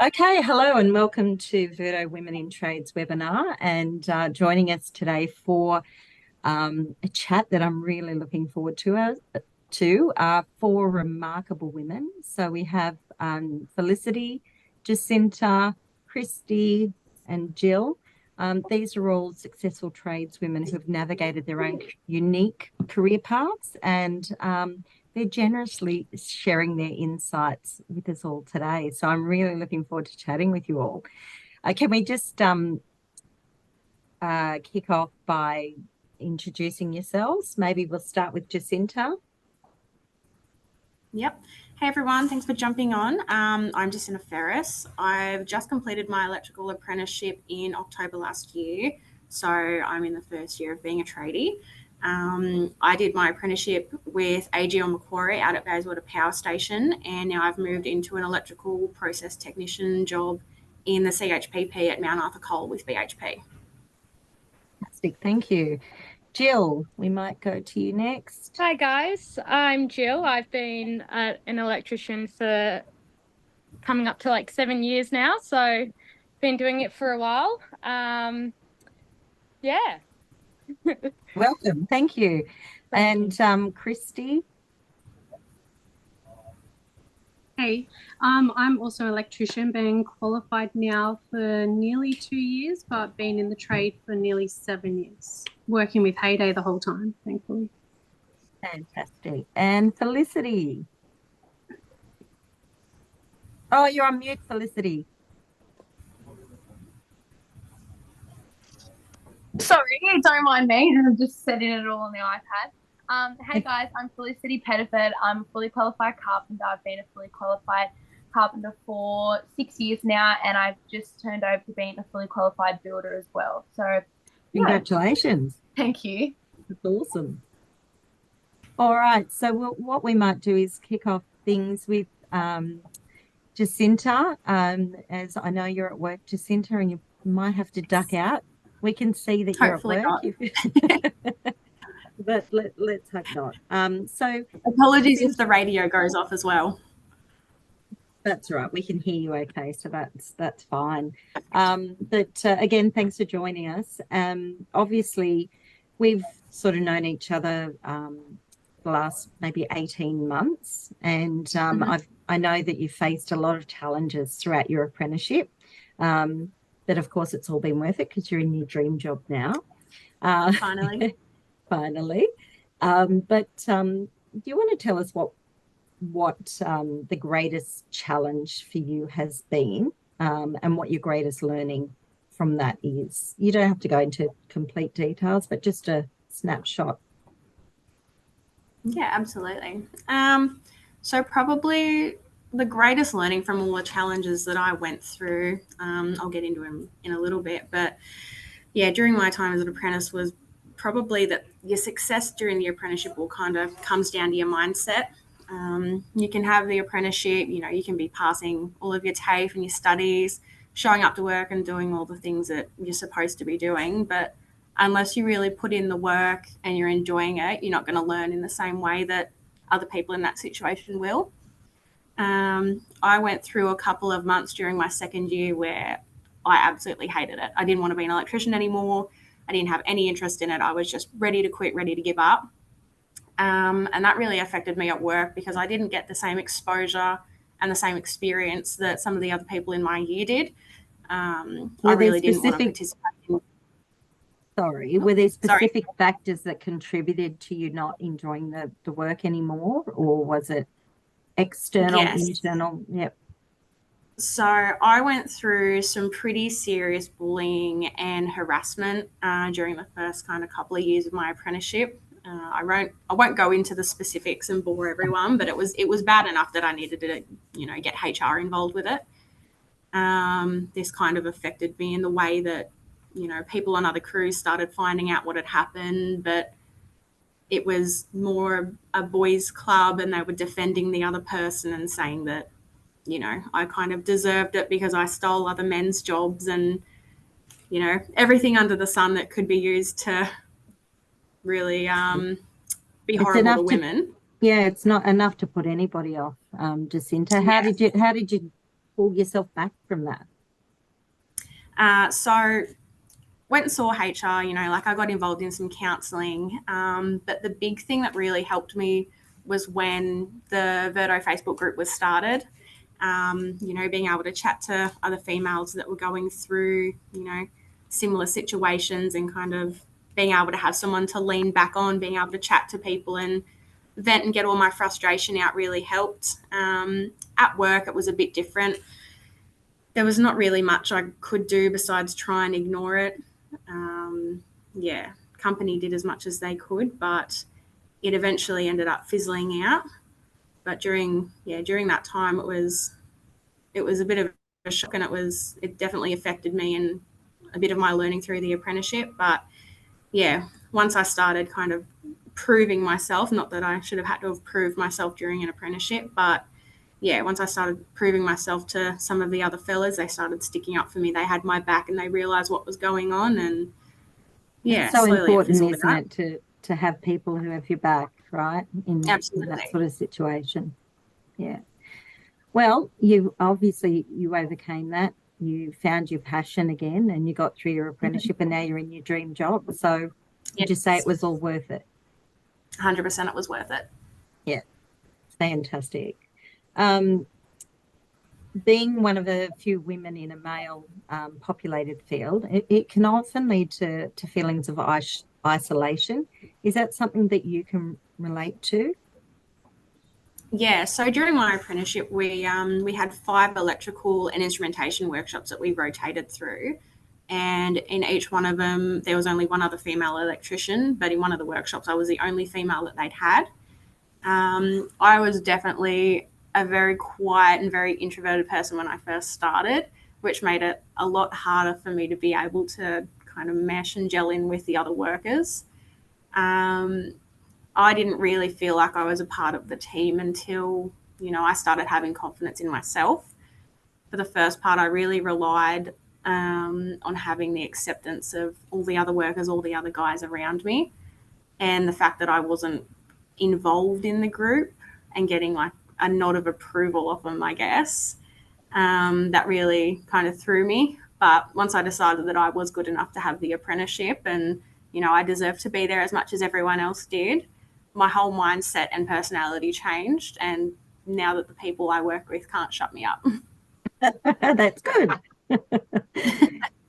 Okay, hello and welcome to Virdo Women in Trades webinar. And joining us today for a chat that I'm really looking forward to are four remarkable women. So we have Felicity, Jacinta, Kristy, and Jill. These are all successful tradeswomen who have navigated their own unique career paths, and they're generously sharing their insights with us all today. So I'm really looking forward to chatting with you all. Can we just kick off by introducing yourselves? Maybe we'll start with Jacinta. Yep. Hey everyone, thanks for jumping on. I'm Jacinta Ferris. I've just completed my electrical apprenticeship in October last year, so I'm in the first year of being a tradie. I did my apprenticeship with AGL Macquarie out at Bayswater Power Station, and now I've moved into an electrical process technician job in the CHPP at Mount Arthur Coal with BHP. Fantastic, thank you. Jill, we might go to you next. Hi guys, I'm Jill. I've been an electrician for coming up to like 7 years now, so been doing it for a while. Yeah. Welcome, thank you. And Kristy. Hey, I'm also an electrician, being qualified now for nearly 2 years, but been in the trade for nearly 7 years, working with Heyday the whole time, thankfully. Fantastic. And Felicity. Oh, you're on mute, Felicity. Sorry, don't mind me. I'm just setting it all on the iPad. Hey guys, I'm Felicity Pettiford. I'm a fully qualified carpenter. I've been a fully qualified carpenter for 6 years now, and I've just turned over to being a fully qualified builder as well. So, Congratulations. Thank you. That's awesome. All right, so what we might do is kick off things with Jacinta. As I know you're at work, Jacinta, and you might have to duck out. We can see that Hopefully you're at work. But let's hope not. So apologies if the radio goes off as well. That's right. We can hear you okay, so that's fine. But again, thanks for joining us. Obviously, we've sort of known each other the last maybe 18 months, and I know that you've faced a lot of challenges throughout your apprenticeship. But of course, it's all been worth it because you're in your dream job now. Finally. Finally. But do you want to tell us what the greatest challenge for you has been, and what your greatest learning from that is? You don't have to go into complete details, but just a snapshot. Yeah, absolutely. So probably the greatest learning from all the challenges that I went through, I'll get into them in a little bit, but yeah, during my time as an apprentice was probably that your success during the apprenticeship all kind of comes down to your mindset. You can have the apprenticeship, you can be passing all of your TAFE and your studies, showing up to work and doing all the things that you're supposed to be doing. But unless you really put in the work and you're enjoying it, you're not going to learn in the same way that other people in that situation will. I went through a couple of months during my second year where I absolutely hated it. I didn't want to be an electrician anymore. I didn't have any interest in it. I was just ready to quit, ready to give up. And that really affected me at work because I didn't get the same exposure and the same experience that some of the other people in my year did. I really didn't want to participate in. Sorry, were there specific factors that contributed to you not enjoying the work anymore, or was it external, internal? Yep. So I went through some pretty serious bullying and harassment during the first kind of couple of years of my apprenticeship. I won't go into the specifics and bore everyone, but it was bad enough that I needed to, get HR involved with it. This kind of affected me in the way that, people on other crews started finding out what had happened, but it was more a boys' club, and they were defending the other person and saying that, I kind of deserved it because I stole other men's jobs and, everything under the sun that could be used to really be horrible to women. Yeah, it's not enough to put anybody off. Jacinta, how did you pull yourself back from that? So went and saw HR, like I got involved in some counselling. But the big thing that really helped me was when the Verdo Facebook group was started. Being able to chat to other females that were going through, similar situations, and kind of being able to have someone to lean back on, being able to chat to people and vent and get all my frustration out really helped. At work, it was a bit different. There was not really much I could do besides try and ignore it. Company did as much as they could, but it eventually ended up fizzling out. But during that time, it was a bit of a shock, and it definitely affected me and a bit of my learning through the apprenticeship. But once I started kind of proving myself, not that I should have had to have proved myself during an apprenticeship, but once I started proving myself to some of the other fellas, they started sticking up for me. They had my back and they realized what was going on. And It's so slowly important, it isn't it, to have people who have your back, right? In that sort of situation. Yeah. Well, you overcame that. You found your passion again, and you got through your apprenticeship, and now you're in your dream job. So would you say it was all worth it? 100% it was worth it. Yeah. Fantastic. Being one of the few women in a male populated field, it can often lead to feelings of isolation. Is that something that you can relate to? Yeah, so during my apprenticeship, we had 5 electrical and instrumentation workshops that we rotated through. And in each one of them, there was only one other female electrician, but in one of the workshops, I was the only female that they'd had. I was definitely a very quiet and very introverted person when I first started, which made it a lot harder for me to be able to kind of mesh and gel in with the other workers. I didn't really feel like I was a part of the team until, I started having confidence in myself. For the first part, I really relied on having the acceptance of all the other workers, all the other guys around me, and the fact that I wasn't involved in the group and getting like a nod of approval of them, I guess. That really kind of threw me. But once I decided that I was good enough to have the apprenticeship and, I deserved to be there as much as everyone else did, my whole mindset and personality changed. And now that the people I work with can't shut me up. That's good.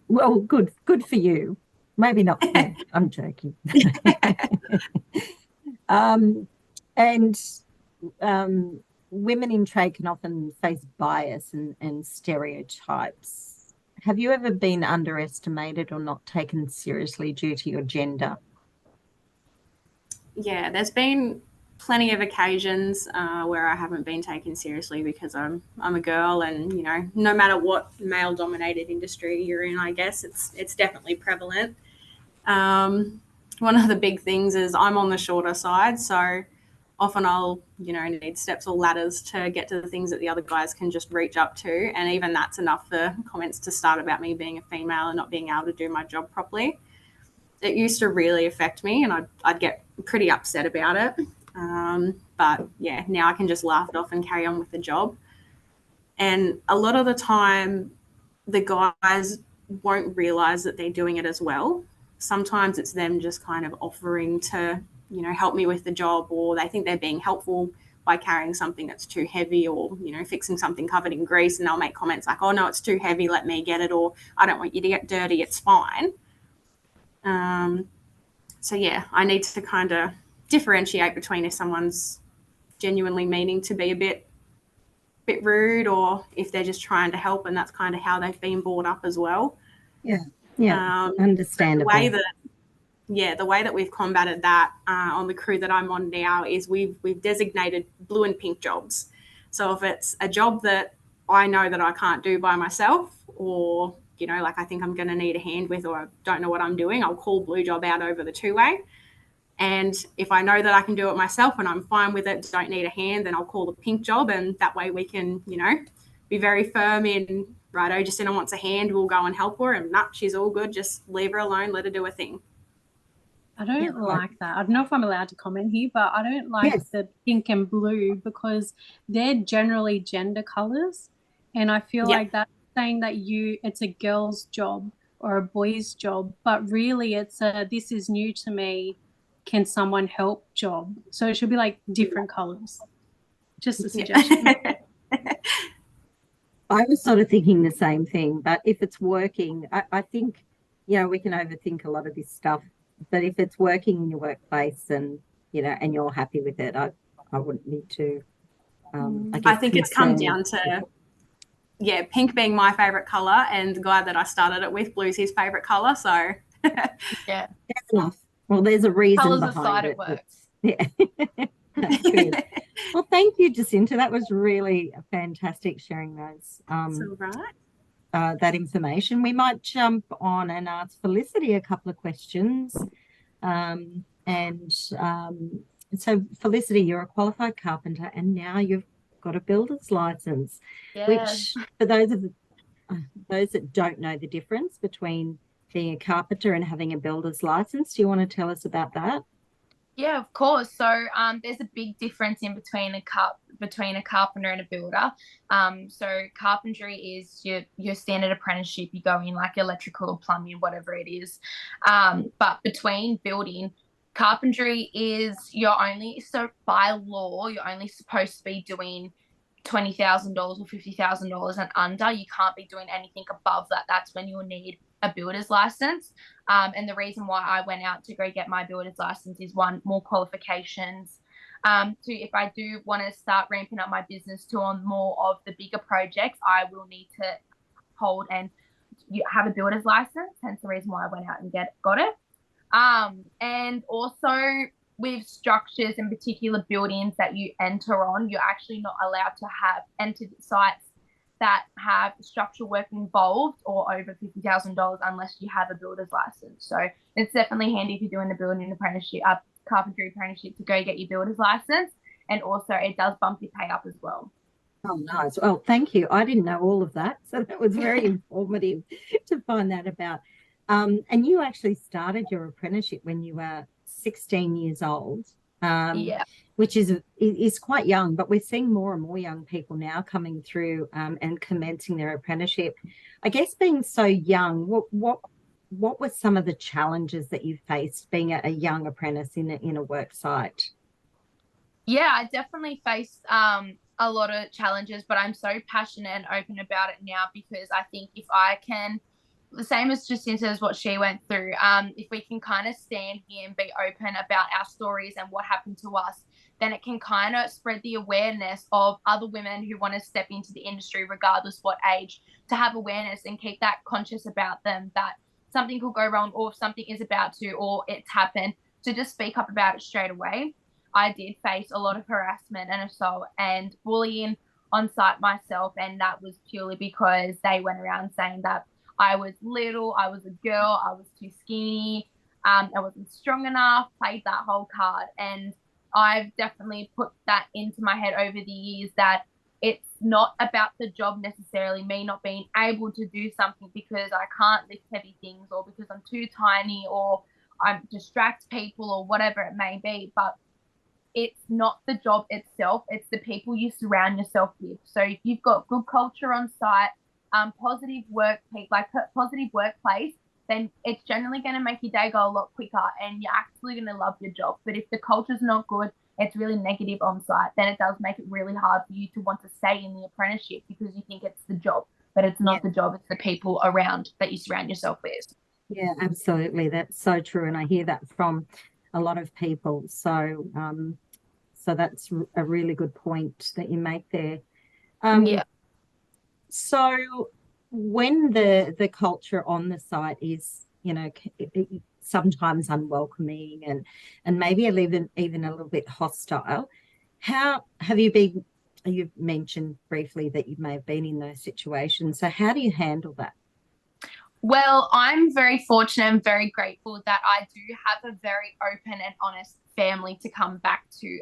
Well, good for you. Maybe not. Yeah, I'm joking. Women in trade can often face bias and stereotypes. Have you ever been underestimated or not taken seriously due to your gender? Yeah, there's been plenty of occasions where I haven't been taken seriously because I'm a girl, and no matter what male-dominated industry you're in, I guess it's definitely prevalent. One of the big things is I'm on the shorter side, so often I'll need steps or ladders to get to the things that the other guys can just reach up to, and even that's enough for comments to start about me being a female and not being able to do my job properly. It used to really affect me, and I'd get pretty upset about it. But now I can just laugh it off and carry on with the job. And a lot of the time, the guys won't realize that they're doing it as well. Sometimes it's them just kind of offering to, help me with the job, or they think they're being helpful by carrying something that's too heavy, or, fixing something covered in grease, and they'll make comments like, oh, no, it's too heavy, let me get it, or I don't want you to get dirty, it's fine. I need to kind of differentiate between if someone's genuinely meaning to be a bit rude, or if they're just trying to help, and that's kind of how they've been brought up as well. Understandable. The way that we've combated that on the crew that I'm on now is we've designated blue and pink jobs. So if it's a job that I know that I can't do by myself, or like I think I'm going to need a hand with, or I don't know what I'm doing, I'll call blue job out over the 2-way. And if I know that I can do it myself and I'm fine with it, don't need a hand, then I'll call the pink job, and that way we can, be very firm in, righto, Jacinta wants a hand, we'll go and help her, and nah, she's all good, just leave her alone, let her do her thing. I don't like that. I don't know if I'm allowed to comment here, but I don't like the pink and blue because they're generally gender colors. And I feel Yeah. like that's saying that it's a girl's job or a boy's job, but really it's a this is new to me. Can someone help job? So it should be like different colors. Just a suggestion. I was sort of thinking the same thing, but if it's working, I think, we can overthink a lot of this stuff. But if it's working in your workplace and, and you're happy with it, I wouldn't need to, I guess, I think it's come down to, pink being my favourite colour, and the guy that I started it with, blue's his favourite colour. So, Yeah. That's enough. Well, there's a reason Colours behind aside, it. it works. Yeah. That's good. Well, thank you, Jacinta. That was really fantastic sharing those That's all right. that information. We might jump on and ask Felicity a couple of questions. So, Felicity, you're a qualified carpenter, and now you've got a builder's license, which for those that don't know the difference between being a carpenter and having a builder's license, do you want to tell us about that? Yeah, of course. So there's a big difference in between a carpenter and a builder. So carpentry is your standard apprenticeship. You go in like electrical or plumbing, whatever it is. But between building, carpentry is so by law, you're only supposed to be doing $20,000 or $50,000 and under. You can't be doing anything above that. That's when you'll need a builder's license. And the reason why I went out to go get my builder's license is one, more qualifications. Two, if I do want to start ramping up my business to on more of the bigger projects, I will need to hold and have a builder's license. Hence the reason why I went out and got it. And also with structures and particular buildings that you enter on, you're actually not allowed to enter sites that have structural work involved or over $50,000 unless you have a builder's license. So it's definitely handy if you're doing a building apprenticeship, carpentry apprenticeship, to go get your builder's license. And also it does bump your pay up as well. Oh, nice. Well, thank you. I didn't know all of that. So that was very informative to find that about. And you actually started your apprenticeship when you were 16 years old, which is quite young, but we're seeing more and more young people now coming through and commencing their apprenticeship. I guess being so young, what were some of the challenges that you faced being a young apprentice in a work site? Yeah, I definitely faced a lot of challenges, but I'm so passionate and open about it now because I think if I can, the same as Jacinta as what she went through, if we can kind of stand here and be open about our stories and what happened to us, then it can kind of spread the awareness of other women who want to step into the industry, regardless what age, to have awareness and keep that conscious about them, that something could go wrong, or if something is about to, or it's happened, to just speak up about it straight away. I did face a lot of harassment and assault and bullying on site myself, and that was purely because they went around saying that I was little, I was a girl, I was too skinny, I wasn't strong enough, played that whole card. And I've definitely put that into my head over the years that it's not about the job necessarily, me not being able to do something because I can't lift heavy things or because I'm too tiny or I distract people or whatever it may be. But it's not the job itself, it's the people you surround yourself with. So if you've got good culture on site, positive workplace, then it's generally going to make your day go a lot quicker and you're actually going to love your job. But if the culture's not good, it's really negative on site, then it does make it really hard for you to want to stay in the apprenticeship because you think it's the job, but it's not the job, it's the people around that you surround yourself with. Yeah, absolutely. That's so true. And I hear that from a lot of people. So that's a really good point that you make there. So when the culture on the site is, sometimes unwelcoming and maybe even a little bit hostile, how have you been? You've mentioned briefly that you may have been in those situations. So how do you handle that? Well, I'm very fortunate and very grateful that I do have a very open and honest family to come back to.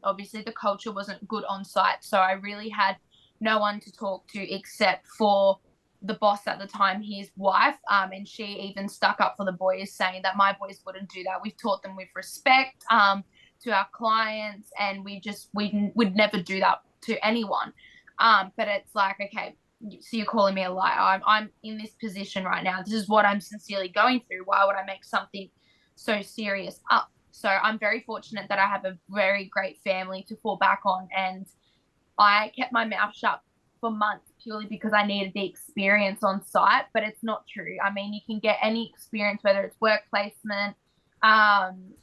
Obviously, the culture wasn't good on site, so I really had no one to talk to except for the boss at the time, his wife, and she even stuck up for the boys, saying that my boys wouldn't do that. We've taught them with respect to our clients, and we would never do that to anyone. But it's like, okay, so you're calling me a liar. I'm in this position right now. This is what I'm sincerely going through. Why would I make something so serious up? So I'm very fortunate that I have a very great family to fall back on, and I kept my mouth shut for months purely because I needed the experience on site, but it's not true. I mean, you can get any experience, whether it's work placement,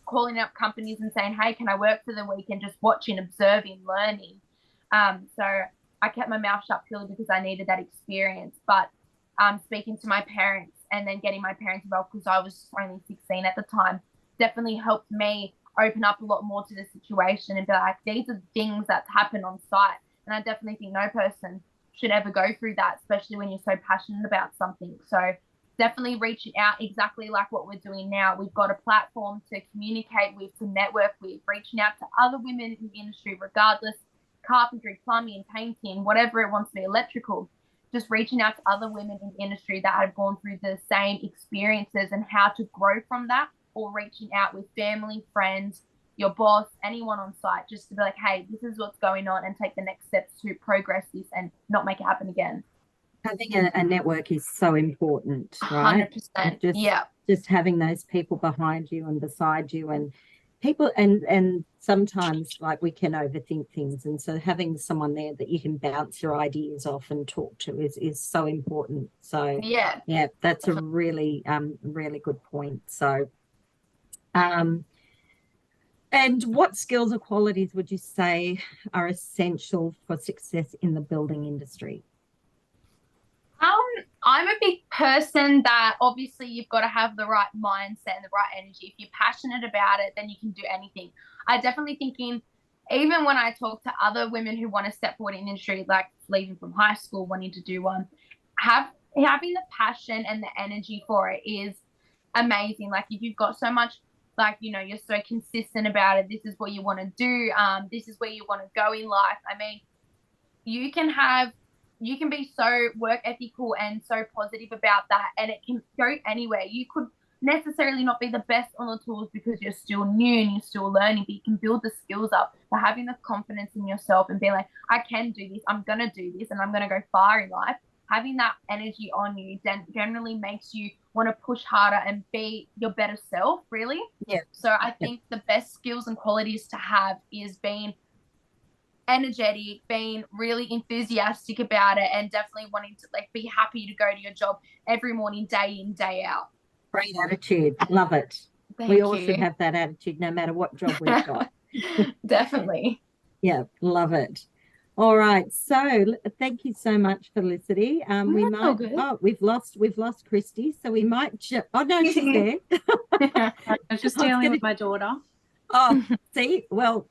calling up companies and saying, hey, can I work for the weekend, just watching, observing, learning. So I kept my mouth shut purely because I needed that experience. But speaking to my parents and then getting my parents involved, because I was only 16 at the time, definitely helped me open up a lot more to the situation and be like, these are things that happen on site. And I definitely think no person should ever go through that, especially when you're so passionate about something. So definitely reaching out, exactly like what we're doing now. We've got a platform to communicate with, to network with, reaching out to other women in the industry, regardless, carpentry, plumbing, painting, whatever it wants to be, electrical, just reaching out to other women in the industry that have gone through the same experiences and how to grow from that, or reaching out with family, friends, your boss, anyone on site, just to be like, hey, this is what's going on, and take the next steps to progress this and not make it happen again. I think a network is so important, right? 100%. Just, Yeah. just having those people behind you and beside you, and people, and sometimes like we can overthink things, and so having someone there that you can bounce your ideas off and talk to is so important. So Yeah. that's a really really good point. So and what skills or qualities would you say are essential for success in the building industry? I'm a big person that obviously you've got to have the right mindset and the right energy. If you're passionate about it, then you can do anything. I definitely thinking, even when I talk to other women who want to step forward in industry, like leaving from high school, wanting to do one, having the passion and the energy for it is amazing. Like if you've got so much, like, you know, you're so consistent about it, this is what you want to do, this is where you want to go in life. I mean, you can be so work ethical and so positive about that, and it can go anywhere. You could necessarily not be the best on the tools because you're still new and you're still learning, but you can build the skills up by having the confidence in yourself and being like, I can do this, I'm going to do this, and I'm going to go far in life. Having that energy on you generally makes you want to push harder and be your better self, really. Yeah. So I think the best skills and qualities to have is being energetic, being really enthusiastic about it, and definitely wanting to like be happy to go to your job every morning, day in, day out. Great attitude. Love it. We all should have that attitude no matter what job we've got. Definitely. Yeah, love it. All right. So thank you so much, Felicity. We might we've lost Kristy, so we might oh no, she's there. I was just dealing with my daughter. Oh, see, well,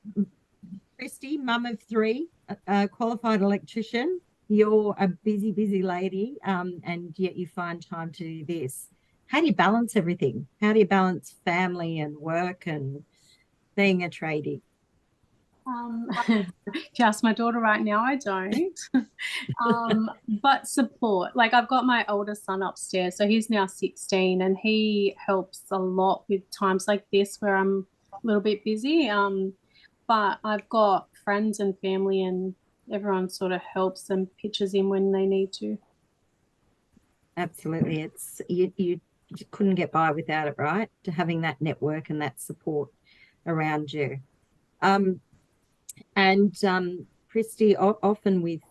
Kristy, mum of three, qualified electrician. You're a busy lady, and yet you find time to do this. How do you balance everything? How do you balance family and work and being a tradie? Just my daughter right now, I don't. But support. Like I've got my older son upstairs, so he's now 16, and he helps a lot with times like this where I'm a little bit busy. But I've got friends and family, and everyone sort of helps and pitches in when they need to. Absolutely. It's you couldn't get by without it, right? To having that network and that support around you. Kristy, often with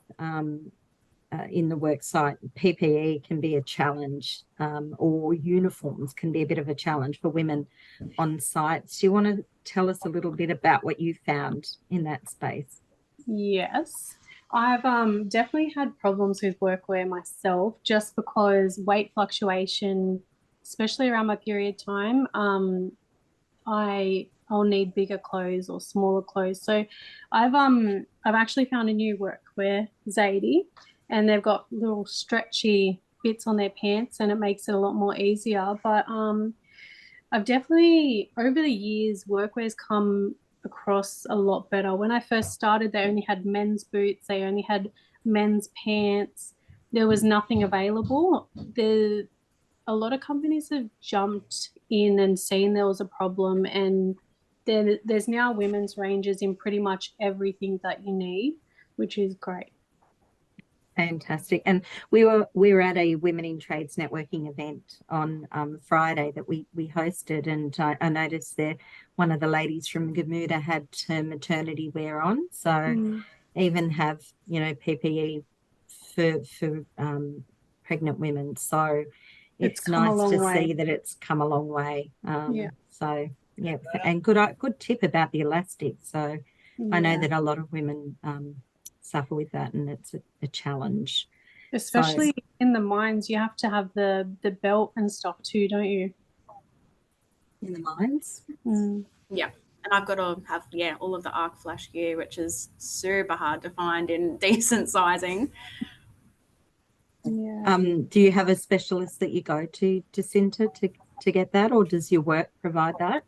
in the work site, PPE can be a challenge, or uniforms can be a bit of a challenge for women on sites. Do you want to tell us a little bit about what you found in that space? Yes. I've definitely had problems with workwear myself, just because weight fluctuation, especially around my period time, I'll need bigger clothes or smaller clothes. So I've actually found a new workwear, Zadie, and they've got little stretchy bits on their pants, and it makes it a lot more easier. But I've definitely, over the years, workwear's come across a lot better. When I first started, they only had men's boots, they only had men's pants. There was nothing available. A lot of companies have jumped in and seen there was a problem, and there's now women's ranges in pretty much everything that you need, which is great. Fantastic. And we were at a Women in Trades networking event on Friday that we hosted, and I noticed there one of the ladies from Gamuda had her maternity wear on. So even have, PPE for pregnant women. So it's come a nice long to way. see that it's come a long way. Yeah. So yeah, and good tip about the elastic. So I know that a lot of women suffer with that, and it's a challenge. Especially in the mines, you have to have the belt and stuff too, don't you? In the mines. Yeah. And I've got to have, all of the arc flash gear, which is super hard to find in decent sizing. Yeah. Do you have a specialist that you go to, Jacinta, to get that, or does your work provide that?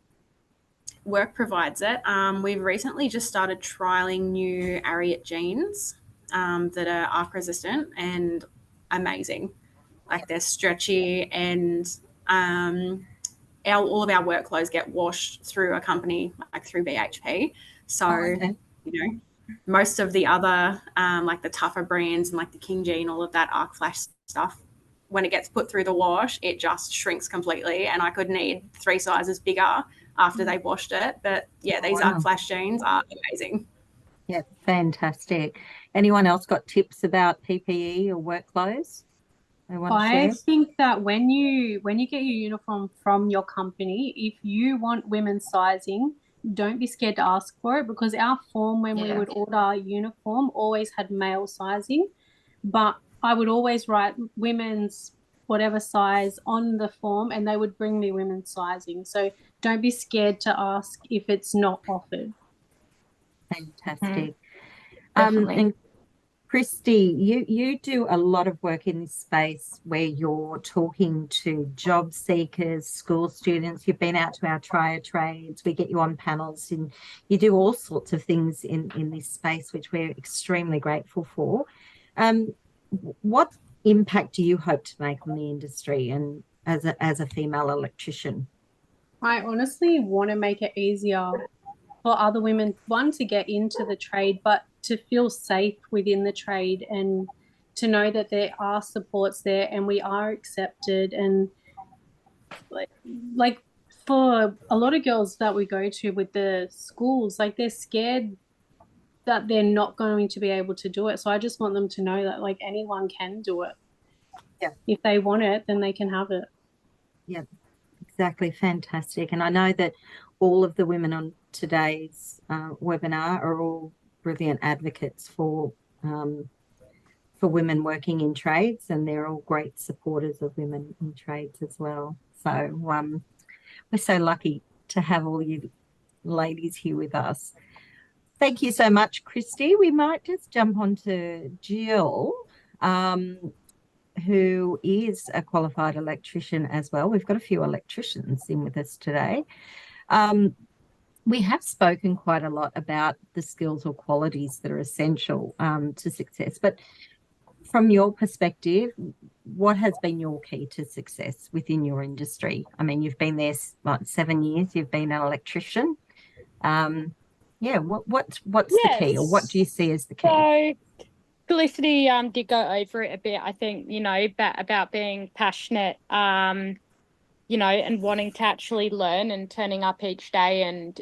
Work provides it. We've recently just started trialing new Ariat jeans that are arc resistant and amazing. Like they're stretchy, and all of our work clothes get washed through a company, like through BHP. So, most of the other, like the tougher brands and like the King Jean, all of that arc flash stuff, when it gets put through the wash, it just shrinks completely. And I could need 3 sizes bigger after they washed it. But these arc flash jeans are amazing. Yeah, fantastic. Anyone else got tips about PPE or work clothes they want to share? I think that when you get your uniform from your company, if you want women's sizing, don't be scared to ask for it, because our form when we would order our uniform always had male sizing, but I would always write women's whatever size on the form, and they would bring me women's sizing. So don't be scared to ask if it's not offered. Fantastic. Definitely. And Kristy, you do a lot of work in this space where you're talking to job seekers, school students. You've been out to our trades. We get you on panels, and you do all sorts of things in this space, which we're extremely grateful for. What impact do you hope to make on the industry and as a female electrician? I honestly want to make it easier for other women, one, to get into the trade, but to feel safe within the trade, and to know that there are supports there and we are accepted. And like for a lot of girls that we go to with the schools, like they're scared that they're not going to be able to do it. So I just want them to know that like anyone can do it. Yeah. If they want it, then they can have it. Yeah, exactly. Fantastic. And I know that all of the women on today's webinar are all brilliant advocates for women working in trades, and they're all great supporters of women in trades as well. So we're so lucky to have all you ladies here with us. Thank you so much, Kristy. We might just jump on to Jill, who is a qualified electrician as well. We've got a few electricians in with us today. We have spoken quite a lot about the skills or qualities that are essential to success, but from your perspective, what has been your key to success within your industry? I mean, you've been there 7 years, you've been an electrician. What's the key, or what do you see as the key? So Felicity did go over it a bit. I think, about being passionate, and wanting to actually learn and turning up each day, and,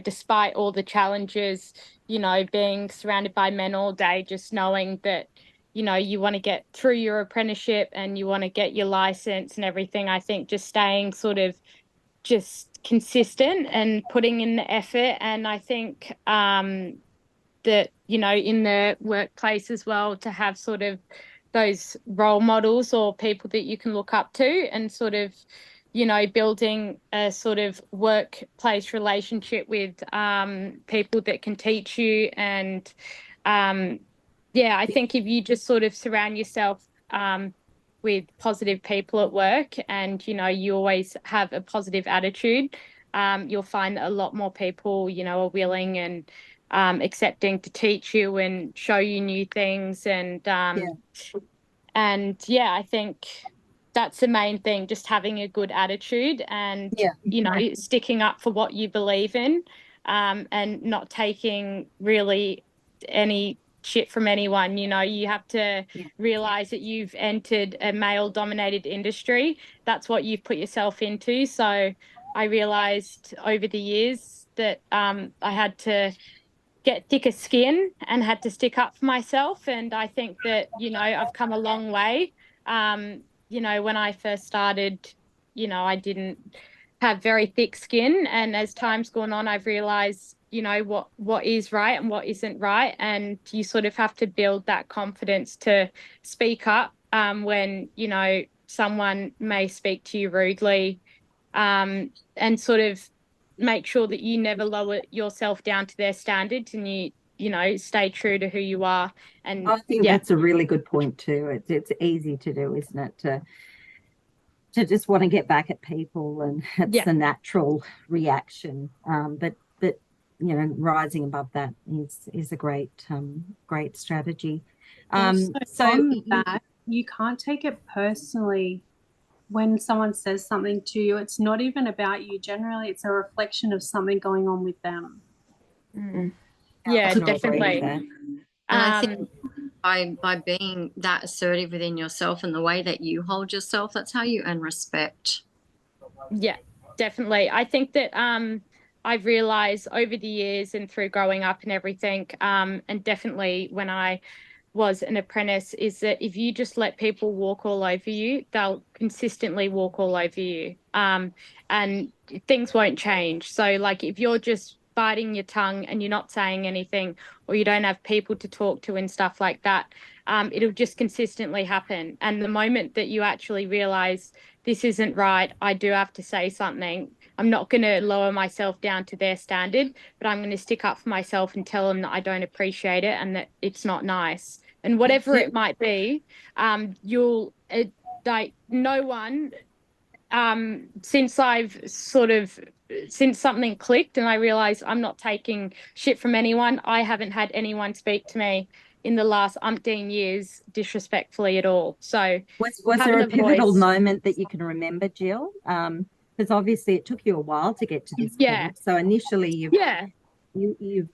despite all the challenges, being surrounded by men all day, just knowing that, you want to get through your apprenticeship and you want to get your license and everything. I think just staying sort of just consistent and putting in the effort. And I think that, in the workplace as well, to have sort of those role models or people that you can look up to, and sort of, building a sort of workplace relationship with people that can teach you. And I think if you just sort of surround yourself with positive people at work, and, you always have a positive attitude, you'll find that a lot more people, are willing and accepting to teach you and show you new things. And I think that's the main thing, just having a good attitude and, sticking up for what you believe in, and not taking really any shit from anyone. You know, you have to Yeah. realize that you've entered a male dominated industry. That's what you've put yourself into. So I realized over the years that I had to get thicker skin and had to stick up for myself. And I think that, you know, I've come a long way. You know, when I first started, you know, I didn't have very thick skin. And as time's gone on, I've realized, you know, what is right and what isn't right. And you sort of have to build that confidence to speak up when, you know, someone may speak to you rudely, and sort of make sure that you never lower yourself down to their standards, and you know, stay true to who you are. And I think yeah, that's a really good point too. It's easy to do, isn't it? To just want to get back at people, and it's yeah, the natural reaction. But you know, rising above that is a great strategy. Also, So on that, you can't take it personally when someone says something to you. It's not even about you. Generally, it's a reflection of something going on with them. yeah, I can agree with definitely. that. And I think by being that assertive within yourself and the way that you hold yourself, that's how you earn respect. Yeah, definitely. I think that I've realized over the years and through growing up and everything, and definitely when I was an apprentice, is that if you just let people walk all over you, they'll consistently walk all over you. And things won't change. So like if you're just biting your tongue and you're not saying anything, or you don't have people to talk to and stuff like that, it'll just consistently happen. And the moment that you actually realize this isn't right, I do have to say something, I'm not going to lower myself down to their standard, but I'm going to stick up for myself and tell them that I don't appreciate it and that it's not nice. And whatever it might be, you'll like no one, since since something clicked and I realized I'm not taking shit from anyone, I haven't had anyone speak to me in the last umpteen years disrespectfully at all. So Was there having a a pivotal voice, moment that you can remember, Jill? Because obviously it took you a while to get to this yeah, point. So initially yeah. you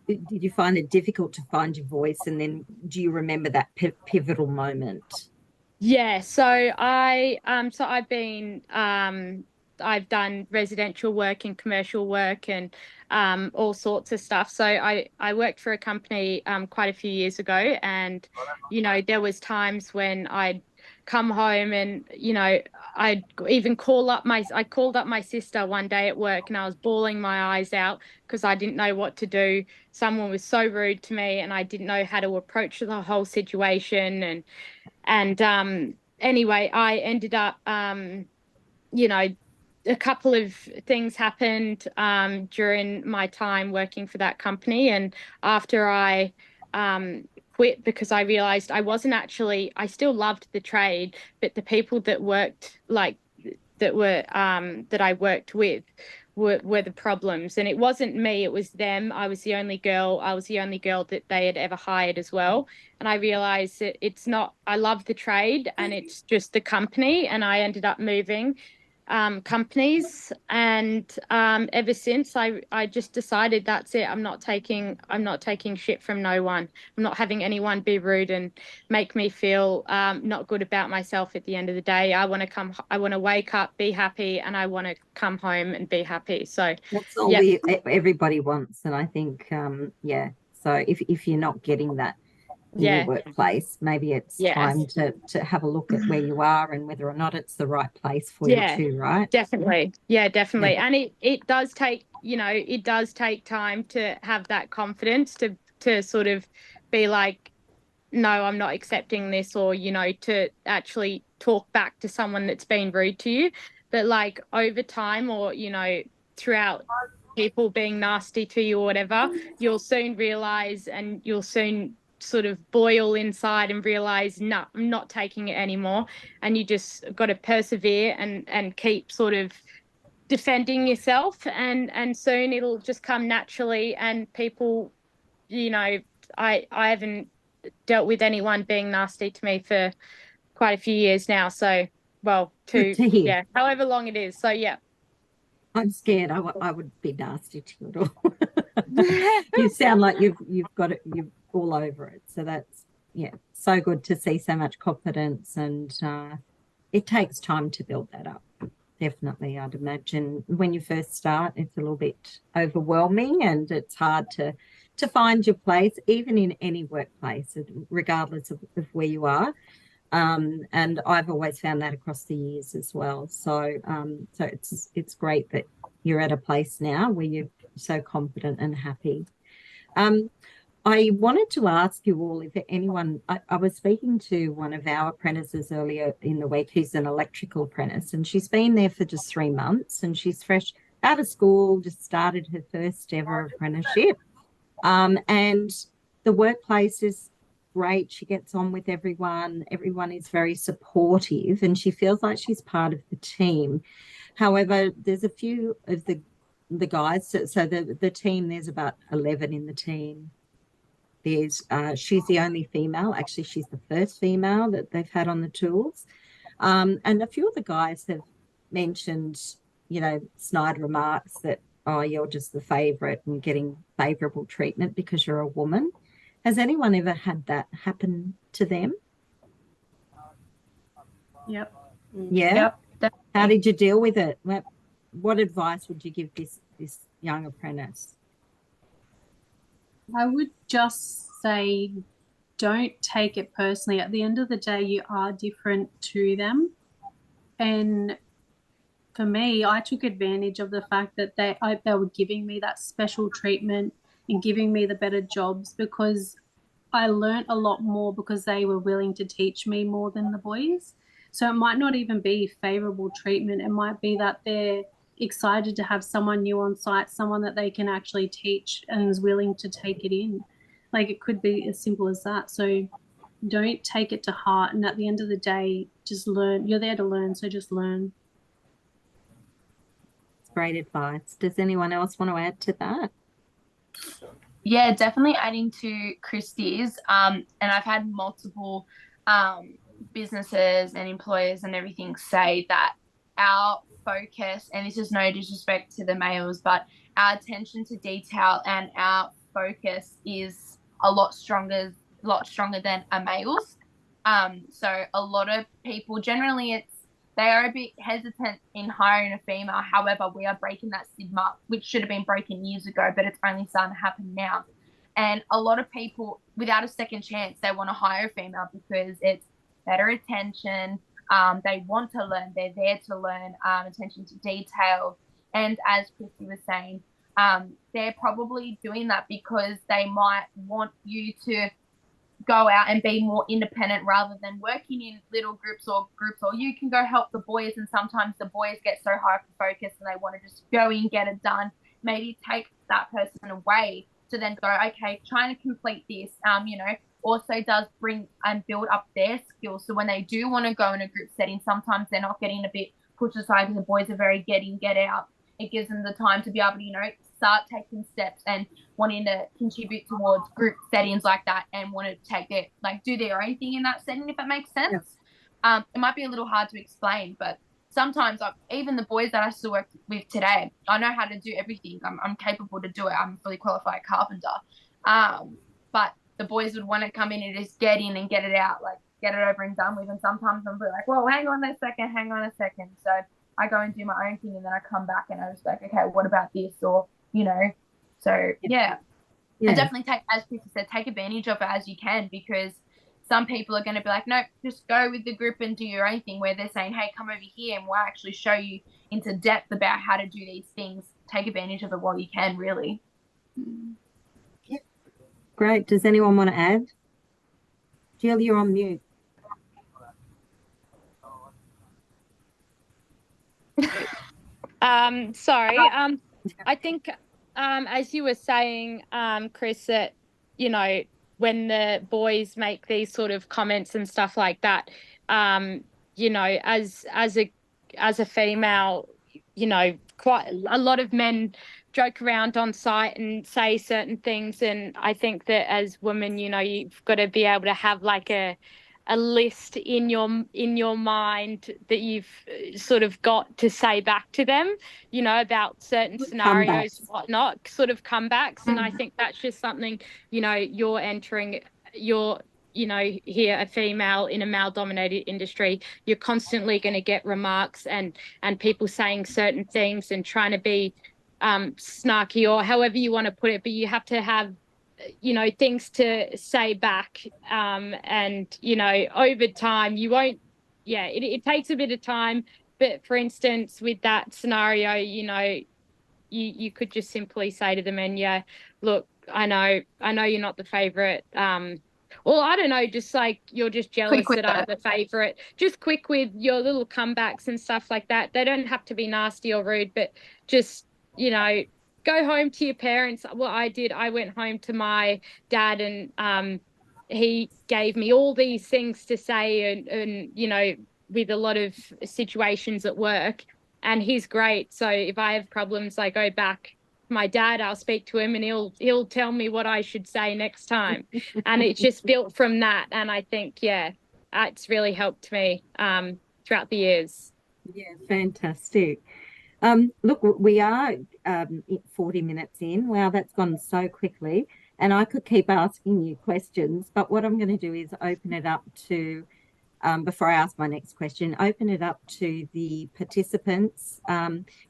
did you find it difficult to find your voice, and then do you remember that pivotal moment? Yeah, so I've done residential work and commercial work and all sorts of stuff. So I worked for a company quite a few years ago, and you know there was times when I'd come home and you know I'd even I called up my sister one day at work and I was bawling my eyes out because I didn't know what to do. Someone was so rude to me and I didn't know how to approach the whole situation. And anyway, I ended up, you know, a couple of things happened during my time working for that company. And after I quit, because I realized I wasn't actually, I still loved the trade, but the people that worked that I worked with were the problems. And it wasn't me, it was them. I was the only girl. I was the only girl that they had ever hired as well. And I realized that it's not, I love the trade and it's just the company. And I ended up moving companies. And ever since I just decided that's it. I'm not taking shit from no one. I'm not having anyone be rude and make me feel not good about myself at the end of the day. I want to wake up, be happy, and I want to come home and be happy. So That's all yeah, everybody wants, and I think yeah. So if you're not getting that in your yeah, workplace, maybe it's yeah, time to have a look at where you are and whether or not it's the right place for you yeah, too, right? definitely. Yeah, definitely. Yeah. And it does take, you know, it does take time to have that confidence to sort of be like, no, I'm not accepting this, or, you know, to actually talk back to someone that's been rude to you. But like over time, or, you know, throughout people being nasty to you or whatever, you'll soon realize and you'll soon sort of boil inside and realize, no, I'm not taking it anymore. And you just got to persevere and keep sort of defending yourself, and soon it'll just come naturally. And people, you know, I haven't dealt with anyone being nasty to me for quite a few years now. So, well, Good to hear. yeah, however long it is. So, yeah. I'm scared. I would be nasty to you at all. You sound like you've got it. all over it. So that's, yeah, so good to see so much confidence, and it takes time to build that up. Definitely, I'd imagine when you first start, it's a little bit overwhelming, and it's hard to find your place, even in any workplace, regardless of where you are. And I've always found that across the years as well. So, so it's great that you're at a place now where you're so confident and happy. I wanted to ask you all if anyone, I was speaking to one of our apprentices earlier in the week who's an electrical apprentice, and she's been there for just 3 months, and she's fresh out of school, just started her first ever apprenticeship. And the workplace is great. She gets on with everyone. Everyone is very supportive, and she feels like she's part of the team. However, there's a few of the guys, so the team, there's about 11 in the team. There's she's the only female. Actually, she's the first female that they've had on the tools. And a few of the guys have mentioned, snide remarks that, oh, you're just the favourite and getting favourable treatment because you're a woman. Has anyone ever had that happen to them? Yep. Yeah. Yep. How did you deal with it? What advice would you give this young apprentice? I would just say don't take it personally. At the end of the day, you are different to them. And for me, I took advantage of the fact that they were giving me that special treatment and giving me the better jobs, because I learned a lot more because they were willing to teach me more than the boys. So it might not even be favorable treatment. It might be that they're excited to have someone new on site, someone that they can actually teach and is willing to take it in. Like, it could be as simple as that. So don't take it to heart. And at the end of the day, just learn. You're there to learn, so just learn. It's great advice. Does anyone else want to add to that? Yeah, definitely adding to Kristy's. And I've had multiple businesses and employers and everything say that our focus, and this is no disrespect to the males, but our attention to detail and our focus is a lot stronger than a male's. So a lot of people, generally they are a bit hesitant in hiring a female. However, we are breaking that stigma, which should have been broken years ago, but it's only starting to happen now. And a lot of people, without a second chance, they want to hire a female because it's better attention. They want to learn. They're there to learn, attention to detail. And as Kristy was saying, they're probably doing that because they might want you to go out and be more independent rather than working in little groups, or you can go help the boys. And sometimes the boys get so hyper focused and they want to just go in, get it done, maybe take that person away to then go, okay, trying to complete this, also does bring and build up their skills. So when they do want to go in a group setting, sometimes they're not getting a bit pushed aside because the boys are very get in, get out. It gives them the time to be able to, start taking steps and wanting to contribute towards group settings like that, and want to do their own thing in that setting, if that makes sense. Yeah. It might be a little hard to explain, but sometimes even the boys that I still work with today, I know how to do everything. I'm capable to do it. I'm a fully qualified carpenter. But the boys would want to come in and just get in and get it out, like get it over and done with. And sometimes I'm like, well, hang on a second. So I go and do my own thing, and then I come back and I was like, okay, what about this? Or, so yeah. And definitely as Kristy said, take advantage of it as you can, because some people are going to be like, nope, just go with the group and do your own thing, where they're saying, hey, come over here and we'll actually show you into depth about how to do these things. Take advantage of it while you can, really. Yep. Great. Does anyone want to add? Jill, you're on mute. Sorry. I think, as you were saying, Chris, that, when the boys make these sort of comments and stuff like that, as a female, quite a lot of men joke around on site and say certain things. And I think that as women, you've got to be able to have like a a list in your mind that you've sort of got to say back to them, you know, about certain scenarios, whatnot, sort of comebacks. And I think that's just something, you know, you're entering your, you know, here a female in a male dominated industry, you're constantly going to get remarks and people saying certain things and trying to be snarky or however you want to put it, but you have to have, you know, things to say back, and you know, over time you won't, yeah, it takes a bit of time, but for instance with that scenario, you know, you could just simply say to them, and yeah, look, I know you're not the favorite, well, I don't know, just like you're just jealous that I'm the favorite. Just quick with your little comebacks and stuff like that. They don't have to be nasty or rude, but just, you know, go home to your parents. What I did, I went home to my dad, and he gave me all these things to say, and you know, with a lot of situations at work, and he's great. So if I have problems, I go back my dad, I'll speak to him and he'll tell me what I should say next time. And it's just built from that. And I think, yeah, it's really helped me throughout the years. Yeah, fantastic. Look, we are 40 minutes in. Wow, that's gone so quickly. And I could keep asking you questions, but what I'm going to do is open it up to, before I ask my next question, open it up to the participants.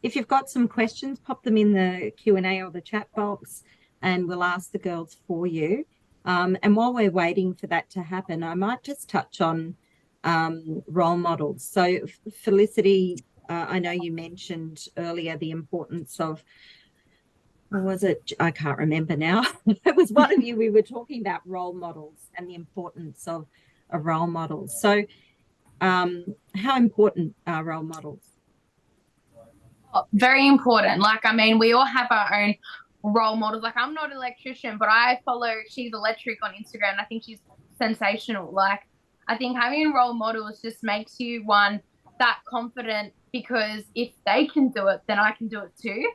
If you've got some questions, pop them in the Q&A or the chat box, and we'll ask the girls for you. And while we're waiting for that to happen, I might just touch on role models. So, Felicity, I know you mentioned earlier the importance of, or was it, I can't remember now. It was one of you, we were talking about role models and the importance of role models. So how important are role models? Oh, very important. Like, I mean, we all have our own role models. Like, I'm not an electrician, but I follow She's Electric on Instagram, and I think she's sensational. Like, I think having role models just makes you, one, that confident, because if they can do it, then I can do it too.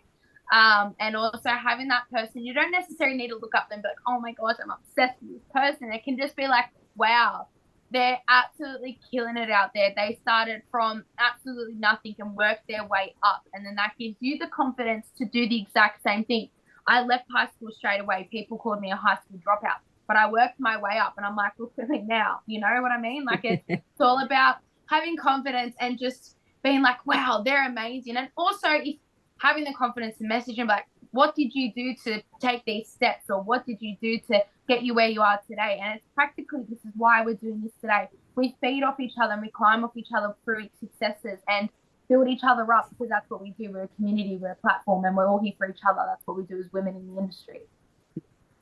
And also having that person, you don't necessarily need to look up them, but like, oh my gosh, I'm obsessed with this person. It can just be like, wow, they're absolutely killing it out there. They started from absolutely nothing and worked their way up. And then that gives you the confidence to do the exact same thing. I left high school straight away. People called me a high school dropout, but I worked my way up, and I'm like, look at me now. You know what I mean? Like, it's all about having confidence and just being like, wow, they're amazing. And also, if having the confidence to message them, like, what did you do to take these steps, or what did you do to get you where you are today? And it's practically, this is why we're doing this today. We feed off each other and we climb off each other through successes and build each other up, because that's what we do. We're a community, we're a platform, and we're all here for each other. That's what we do as women in the industry.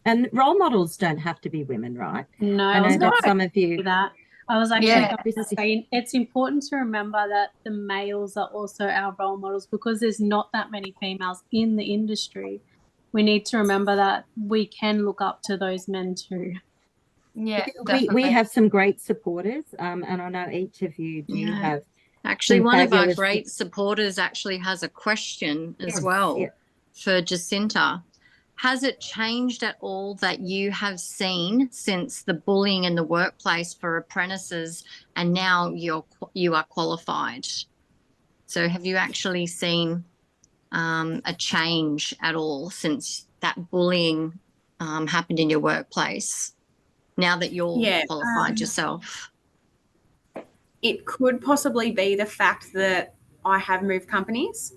And role models don't have to be women, right? No, I know that some of you... that. I was actually going to say, it's important to remember that the males are also our role models, because there's not that many females in the industry. We need to remember that we can look up to those men too. Yeah, we have some great supporters, and I know each of you do have. Actually, one of our great supporters actually has a question as well for Jacinta. Has it changed at all that you have seen since the bullying in the workplace for apprentices, and now you are qualified? So have you actually seen a change at all since that bullying happened in your workplace, now that you're qualified yourself? It could possibly be the fact that I have moved companies.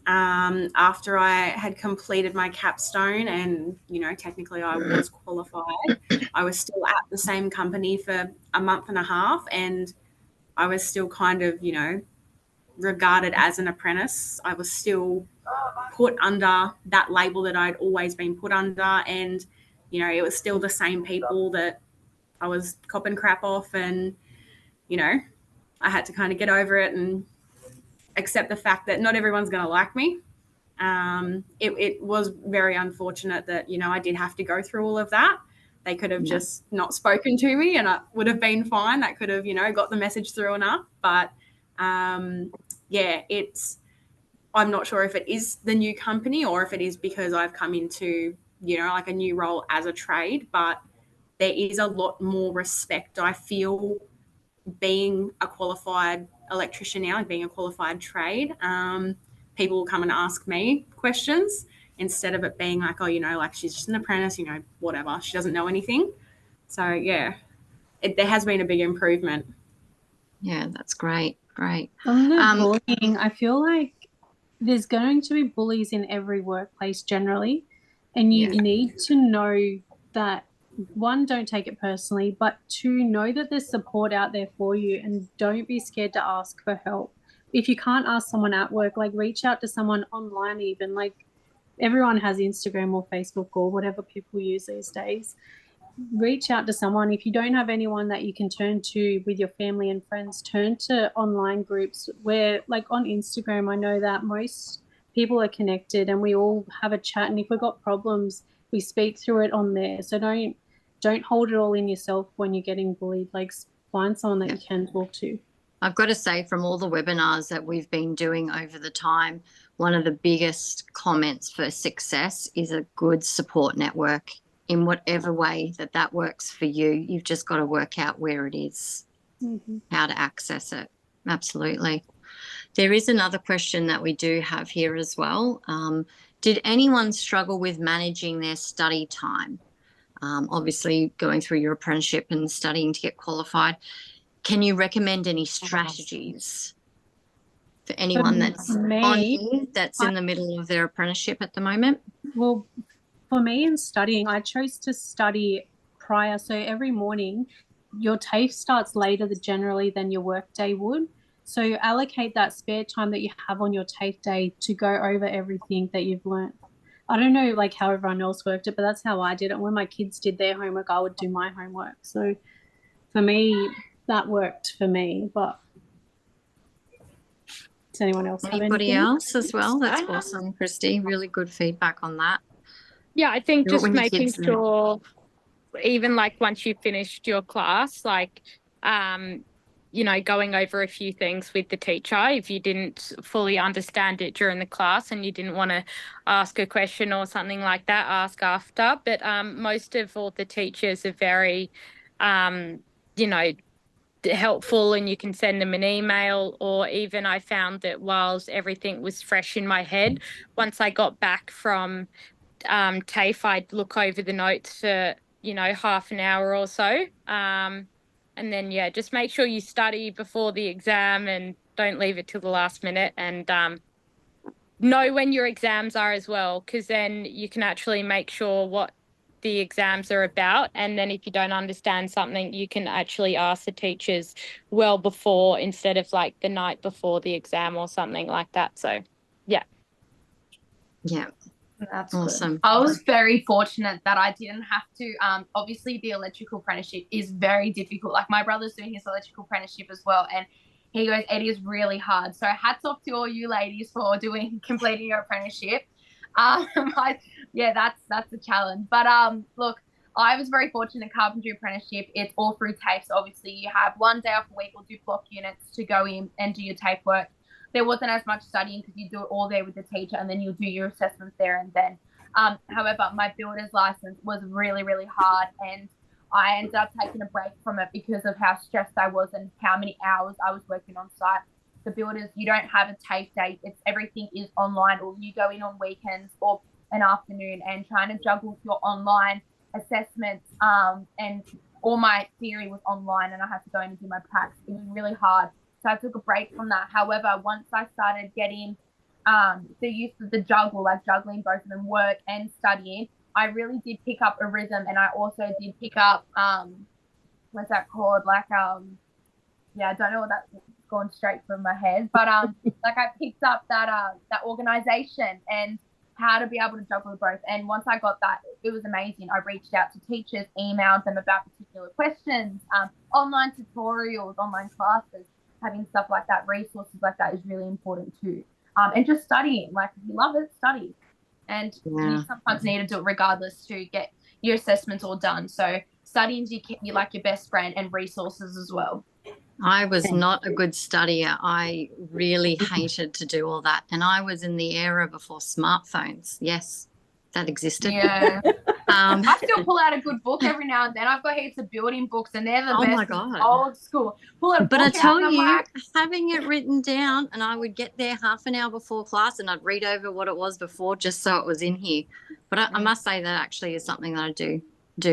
After I had completed my capstone and, you know, technically I was qualified, I was still at the same company for a month and a half, and I was still kind of, you know, regarded as an apprentice. I was still put under that label that I'd always been put under, and, you know, it was still the same people that I was copping crap off, and, you know, I had to kind of get over it and accept the fact that not everyone's going to like me. It was very unfortunate that, you know, I did have to go through all of that. They could have just not spoken to me and I would have been fine. That could have, you know, got the message through enough. But yeah, I'm not sure if it is the new company or if it is because I've come into, you know, like a new role as a trade, but there is a lot more respect, I feel, being a qualified electrician now, being a qualified trade, people will come and ask me questions instead of it being like, oh, you know, like she's just an apprentice, you know, whatever, she doesn't know anything. So yeah, there has been a big improvement. Yeah, that's great. Great. On the bullying, I feel like there's going to be bullies in every workplace generally, and you need to know that, one, don't take it personally, but two, know that there's support out there for you, and don't be scared to ask for help. If you can't ask someone at work, like reach out to someone online even. Like everyone has Instagram or Facebook or whatever people use these days. Reach out to someone. If you don't have anyone that you can turn to with your family and friends, turn to online groups where, like on Instagram, I know that most people are connected and we all have a chat, and if we've got problems, we speak through it on there. So don't hold it all in yourself when you're getting bullied. Like find someone that you can talk to. I've got to say, from all the webinars that we've been doing over the time, one of the biggest comments for success is a good support network in whatever way that works for you. You've just got to work out where it is, how to access it. Absolutely. There is another question that we do have here as well. Did anyone struggle with managing their study time? Obviously, going through your apprenticeship and studying to get qualified. Can you recommend any strategies for anyone that's on here, that's in the middle of their apprenticeship at the moment? Well, for me in studying, I chose to study prior. So every morning, your TAFE starts later generally than your work day would. So allocate that spare time that you have on your TAFE day to go over everything that you've learned. I don't know like how everyone else worked it, but that's how I did it. When my kids did their homework, I would do my homework. So for me, that worked for me. But does anyone else have anybody anything? else as well? That's awesome, Kristy. Really good feedback on that. Yeah, I think just making sure, even like once you've finished your class, like, you know, going over a few things with the teacher. If you didn't fully understand it during the class and you didn't want to ask a question or something like that, ask after. But most of all the teachers are very, you know, helpful, and you can send them an email, or even I found that whilst everything was fresh in my head, once I got back from TAFE, I'd look over the notes for, you know, half an hour or so. And then, yeah, just make sure you study before the exam and don't leave it till the last minute, and know when your exams are as well, because then you can actually make sure what the exams are about. And then if you don't understand something, you can actually ask the teachers well before, instead of like the night before the exam or something like that. So, yeah. Yeah. That's awesome. Good. I was very fortunate that I didn't have to. Obviously, the electrical apprenticeship is very difficult. Like my brother's doing his electrical apprenticeship as well, and he goes, "It is really hard." So hats off to all you ladies for completing your apprenticeship. That's a challenge. But look, I was very fortunate. Carpentry apprenticeship, it's all through TAFE. So obviously, you have one day off a week or do block units to go in and do your TAFE work. There wasn't as much studying because you do it all there with the teacher, and then you'll do your assessments there and then. However, my builder's license was really, really hard, and I ended up taking a break from it because of how stressed I was and how many hours I was working on site. The builders, you don't have a TAFE date. Everything is online, or you go in on weekends or an afternoon, and trying to juggle your online assessments and all my theory was online, and I had to go in and do my practice. It was really hard. So I took a break from that. However, once I started getting the use of the juggle, like juggling both of them, work and studying, I really did pick up a rhythm, and I also did pick up what's that called? Like I don't know what that's gone straight from my head, but like I picked up that organization and how to be able to juggle both. And once I got that, it was amazing. I reached out to teachers, emailed them about particular questions, online tutorials, online classes. Having stuff like that, resources like that is really important too. And just studying, like if you love it, study. And you sometimes need to do it regardless to get your assessments all done. So studying you like your best friend, and resources as well. I was not a good studier. I really hated to do all that. And I was in the era before smartphones. Yes. that existed. Yeah. I still pull out a good book every now and then. I've got heaps of building books, and they're the Oh best. my God. Old school. Pull a But I book tell out and I'm you, like, having it written down, and I would get there half an hour before class and I'd read over what it was before just so it was in here. But I must say that actually is something that I do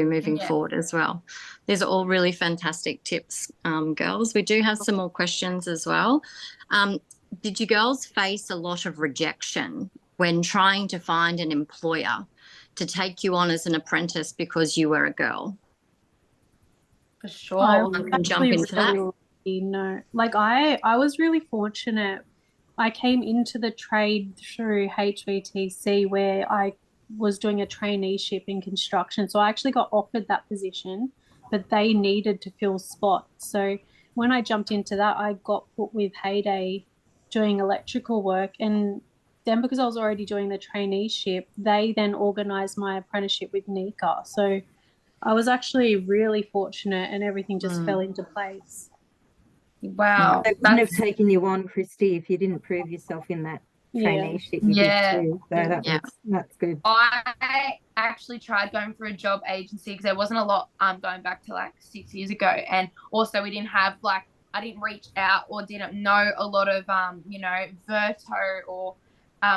moving forward as well. These are all really fantastic tips, girls. We do have some more questions as well. Did you girls face a lot of rejection when trying to find an employer to take you on as an apprentice because you were a girl? for sure. I can jump into that. No, like I was really fortunate. I came into the trade through HVTC where I was doing a traineeship in construction. So I actually got offered that position, but they needed to fill spots. So when I jumped into that, I got put with Heyday doing electrical work. And then because I was already doing the traineeship, they then organized my apprenticeship with Nika. So I was actually really fortunate and everything just fell into place. Wow. They wouldn't have taken you on, Kristy, if you didn't prove yourself in that traineeship you did too. So that's good. I actually tried going for a job agency because there wasn't a lot going back to like 6 years ago, and also we didn't have like, I didn't reach out or didn't know a lot of you know, Verto or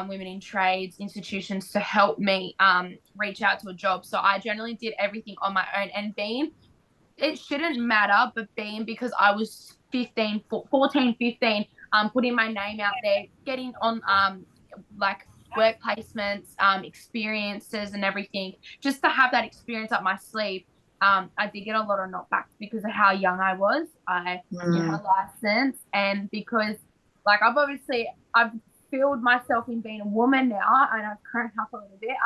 women in trades institutions to help me reach out to a job. So I generally did everything on my own, and it shouldn't matter, but because I was 14, 15, putting my name out there, getting on like work placements, experiences and everything, just to have that experience up my sleeve. I did get a lot of knockbacks because of how young I was. I didn't have a license, and because like I've filled myself in being a woman now, and I've grown up a little bit.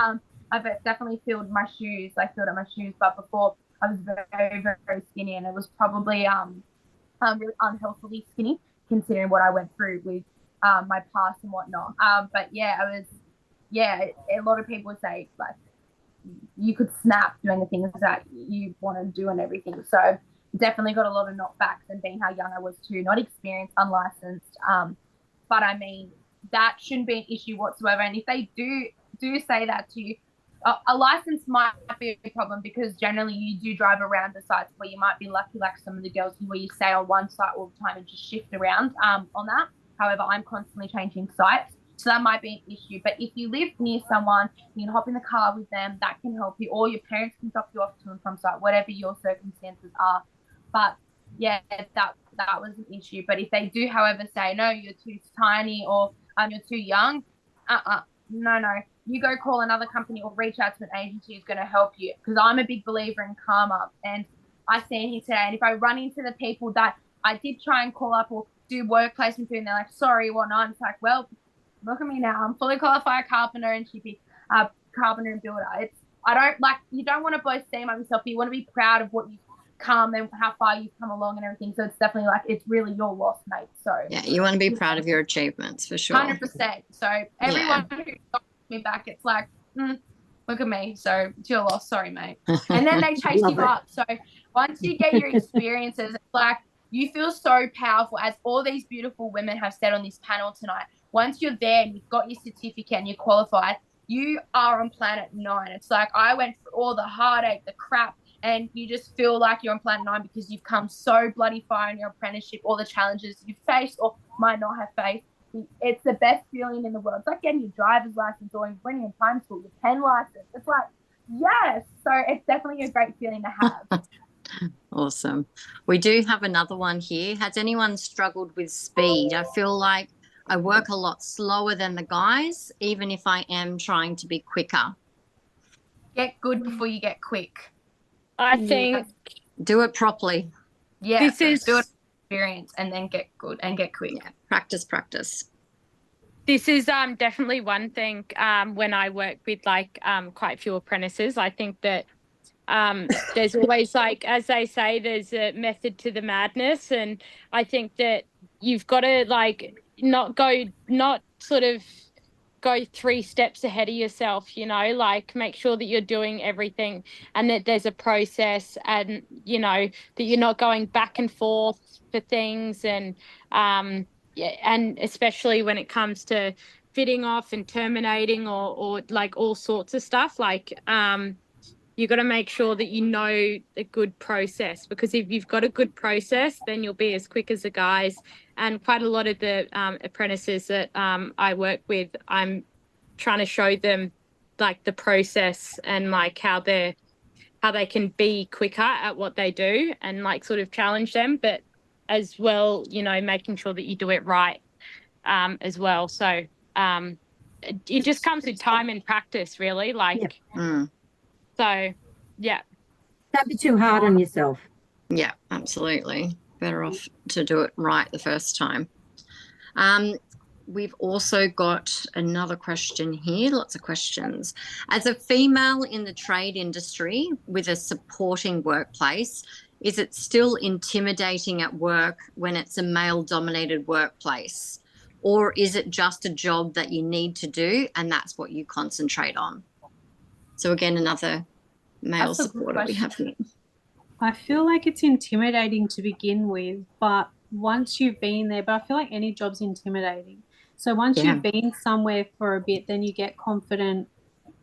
I've definitely filled my shoes. I filled up my shoes, but before I was very, very, very skinny, and it was probably really unhealthily skinny considering what I went through with my past and whatnot. But yeah, a lot of people would say like you could snap doing the things that you want to do and everything. So definitely got a lot of knockbacks, and being how young I was too, not experienced, unlicensed. But I mean, that shouldn't be an issue whatsoever. And if they do say that to you, a license might be a problem because generally you do drive around the sites where you might be lucky, like some of the girls where you stay on one site all the time and just shift around on that. However, I'm constantly changing sites, so that might be an issue. But if you live near someone, you can hop in the car with them, that can help you, or your parents can drop you off to and from site, whatever your circumstances are. But yeah, that was an issue. But if they do, however, say, no, you're too tiny or you're too young, no. You go call another company or reach out to an agency who's going to help you, because I'm a big believer in karma. And I stand here today, and if I run into the people that I did try and call up or do work placement to, and they're like, sorry, whatnot, it's like, well, look at me now. I'm fully qualified carpenter and chippy, carpenter and builder. You don't want to boast steam of yourself, but you want to be proud of what you've come and how far you've come along and everything. So it's definitely like, it's really your loss, mate. So yeah, you want to be proud of your achievements for sure. 100%. So everyone who me back, it's like, look at me, so it's your loss, sorry mate. And then they chase you up. So once you get your experiences, it's like you feel so powerful, as all these beautiful women have said on this panel tonight. Once you're there and you've got your certificate and you're qualified, you are on planet 9. It's like I went through all the heartache, the crap, and you just feel like you're on planet 9 because you've come so bloody far in your apprenticeship, all the challenges you've faced or might not have faced. It's the best feeling in the world. It's like getting your driver's license or when you're in primary school, your pen license. It's like, yes. So it's definitely a great feeling to have. Awesome. We do have another one here. Has anyone struggled with speed? I feel like I work a lot slower than the guys, even if I am trying to be quicker. Get good before you get quick. I think do it properly. Yeah, do it experience and then get good and get quick. Yeah, practice. This is definitely one thing when I work with like quite a few apprentices. I think that there's always, like, as they say, there's a method to the madness, and I think that you've got to like not sort of go 3 steps ahead of yourself, you know, like make sure that you're doing everything and that there's a process, and you know that you're not going back and forth for things, and and especially when it comes to fitting off and terminating or like all sorts of stuff. Like you got to make sure that you know a good process, because if you've got a good process, then you'll be as quick as the guys. And quite a lot of the apprentices that I work with, I'm trying to show them like the process and like how they can be quicker at what they do, and like sort of challenge them, but as well, you know, making sure that you do it right as well. So it just comes with time and practice, really. Like, so yeah. Don't be too hard on yourself. Yeah, absolutely. Better off to do it right the first time. We've also got another question here, lots of questions. As a female in the trade industry with a supporting workplace, is it still intimidating at work when it's a male-dominated workplace? Or is it just a job that you need to do and that's what you concentrate on? So again, another male supporter we have here. I feel like it's intimidating to begin with, but once you've been there, but I feel like any job's intimidating. So once you've been somewhere for a bit, then you get confident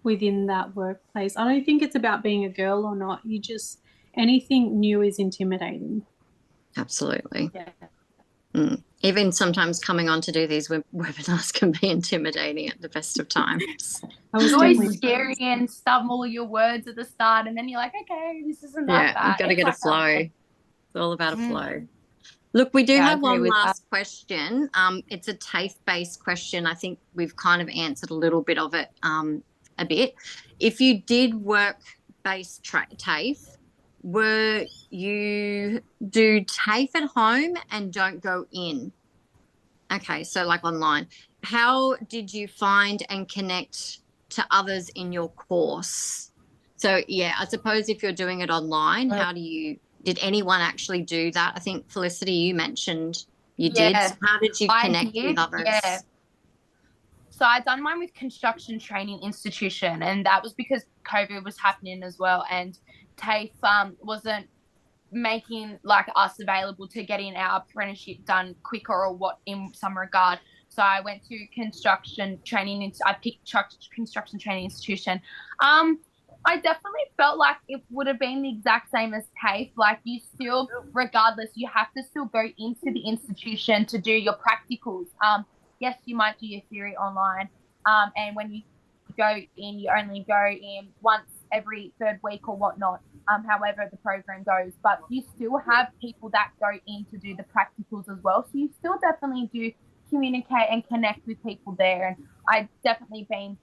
within that workplace. I don't think it's about being a girl or not. You just, anything new is intimidating. Absolutely. Yeah. Even sometimes coming on to do these webinars can be intimidating at the best of times. It's always scary and stumble your words at the start, and then you're like, okay, this isn't that bad. You've got to get a flow. It's all about a flow. Look, we do have one last question. It's a TAFE-based question. I think we've kind of answered a little bit of it a bit. If you did work-based TAFE, were you do TAFE at home and don't go in? Okay, so like online. How did you find and connect to others in your course? So, yeah, I suppose if you're doing it online, did anyone actually do that? I think, Felicity, you mentioned you did. So how did you connect with others? Yeah. So I done mine with Construction Training Institution, and that was because COVID was happening as well, and TAFE wasn't making like us available to getting our apprenticeship done quicker or what in some regard. So I went to Construction Training. I picked Construction Training Institution. I definitely felt like it would have been the exact same as TAFE. Like you still, regardless, you have to still go into the institution to do your practicals. Yes, you might do your theory online. And when you go in, you only go in once every third week or whatnot, however the program goes. But you still have people that go in to do the practicals as well. So you still definitely do communicate and connect with people there. And I definitely been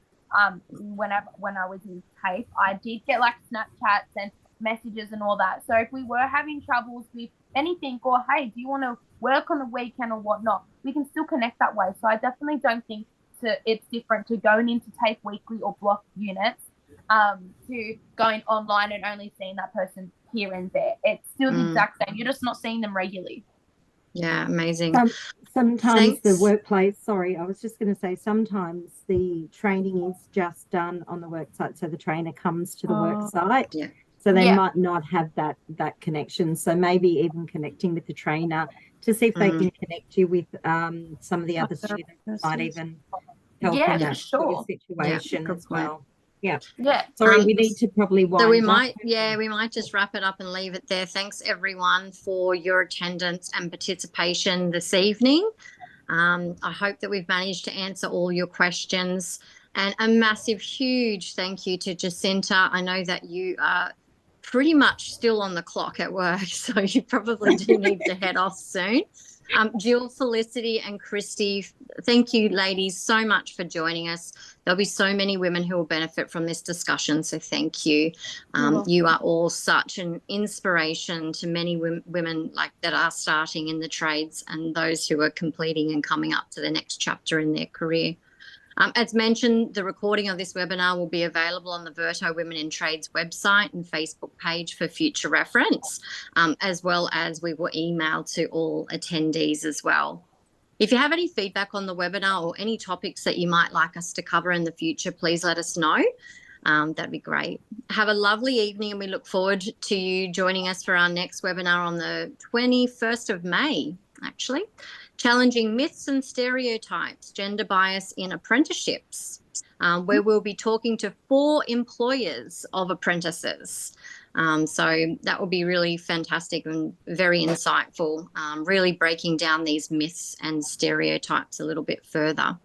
when I was in TAFE, I did get like Snapchats and messages and all that. So if we were having troubles with anything, or hey, do you want to work on the weekend or whatnot, we can still connect that way. So I definitely don't think it's different to going into TAFE weekly or block units to going online and only seeing that person here and there. It's still the exact same. You're just not seeing them regularly. Yeah, amazing. Sometimes the workplace, sorry, I was just going to say, sometimes the training is just done on the work site. So the trainer comes to the work site. Yeah. So they might not have that connection. So maybe even connecting with the trainer to see if they can connect you with some of the other students might even help in that situation as well. Yeah. Sorry, we need to probably wind up. We might just wrap it up and leave it there. Thanks everyone for your attendance and participation this evening. I hope that we've managed to answer all your questions, and a massive, huge thank you to Jacinta. I know that you are pretty much still on the clock at work, so you probably do need to head off soon. Jill, Felicity and Kristy, thank you ladies so much for joining us. There'll be so many women who will benefit from this discussion, so thank you. You are all such an inspiration to many women like that are starting in the trades and those who are completing and coming up to the next chapter in their career. As mentioned, the recording of this webinar will be available on the Virto Women in Trades website and Facebook page for future reference, as well as we will email to all attendees as well. If you have any feedback on the webinar or any topics that you might like us to cover in the future, please let us know. That'd be great. Have a lovely evening, and we look forward to you joining us for our next webinar on the 21st of May. actually. Challenging myths and stereotypes, gender bias in apprenticeships, where we'll be talking to 4 employers of apprentices. So that will be really fantastic and very insightful, really breaking down these myths and stereotypes a little bit further.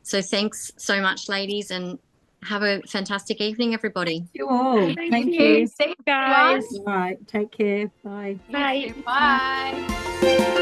So thanks so much, ladies, and have a fantastic evening, everybody. Thank you all. Thank you. you. Guys. All right. Take care. Bye. Bye. Bye.